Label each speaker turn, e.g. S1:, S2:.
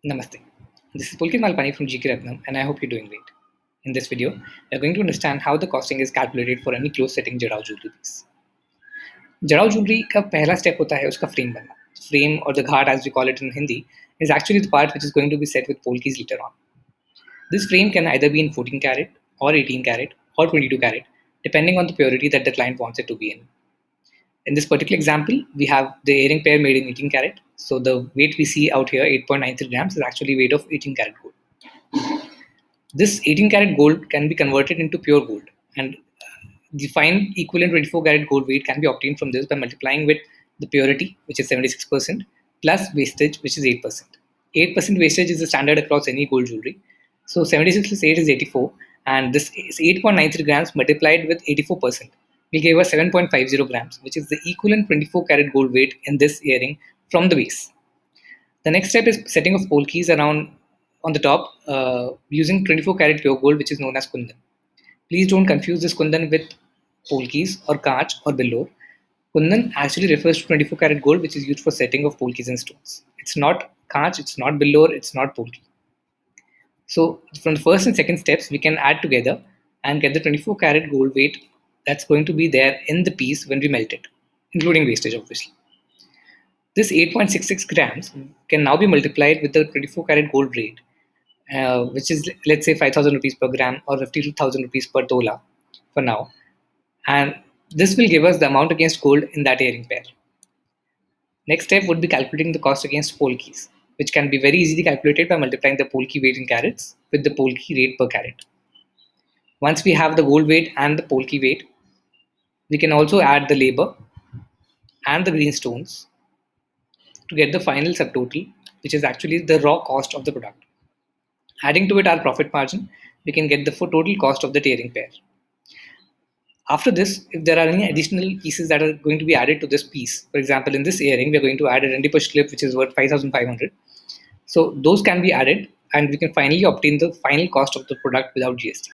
S1: Namaste. This is Pulkit Malpani from G K Ratnam, and I hope you're doing great. In this video, we are going to understand how the costing is calculated for any close-setting Jadau jewelry piece. Jadau jewelry का पहला step होता है उसका frame बनना. Frame or the ghat as we call it in Hindi is actually the part which is going to be set with polkis later on. This frame can either be in 14 karat or 18 karat or 22 karat depending on the purity that the client wants it to be in. In this particular example, we have the earring pair made in 18 karat. So the weight we see out here, 8.93 grams, is actually weight of 18 karat gold. This 18 karat gold can be converted into pure gold, and the fine equivalent 24 karat gold weight can be obtained from this by multiplying with the purity, which is 76%, plus wastage, which is 8%. 8% wastage is the standard across any gold jewelry. So 76 plus 8 is 84, and this is 8.93 grams multiplied with 84% will give us 7.50 grams, which is the equivalent 24 karat gold weight in this earring from the base. The next step is setting of polkis around on the top using 24 karat pure gold, which is known as kundan. Please don't confuse this kundan with polkis or kaach or billor. Kundan actually refers to 24 karat gold, which is used for setting of polkis and stones. It's not kaach, it's not billor, it's not polki. So from the first and second steps, we can add together and get the 24 karat gold weight that's going to be there in the piece when we melt it, including wastage obviously. This 8.66 grams can now be multiplied with the 24 karat gold rate, which is, let's say, 5,000 rupees per gram or 52,000 rupees per tola for now. And this will give us the amount against gold in that earring pair. Next step would be calculating the cost against polkis, which can be very easily calculated by multiplying the polki weight in carats with the polki rate per carat. Once we have the gold weight and the polki weight, we can also add the labor and the green stones to get the final subtotal, which is actually the raw cost of the product. Adding to it our profit margin, we can get the total cost of the earring pair. After this, if there are any additional pieces that are going to be added to this piece, for example, in this earring, we are going to add a rendipush clip, which is worth 5,500. So those can be added, and we can finally obtain the final cost of the product without GST.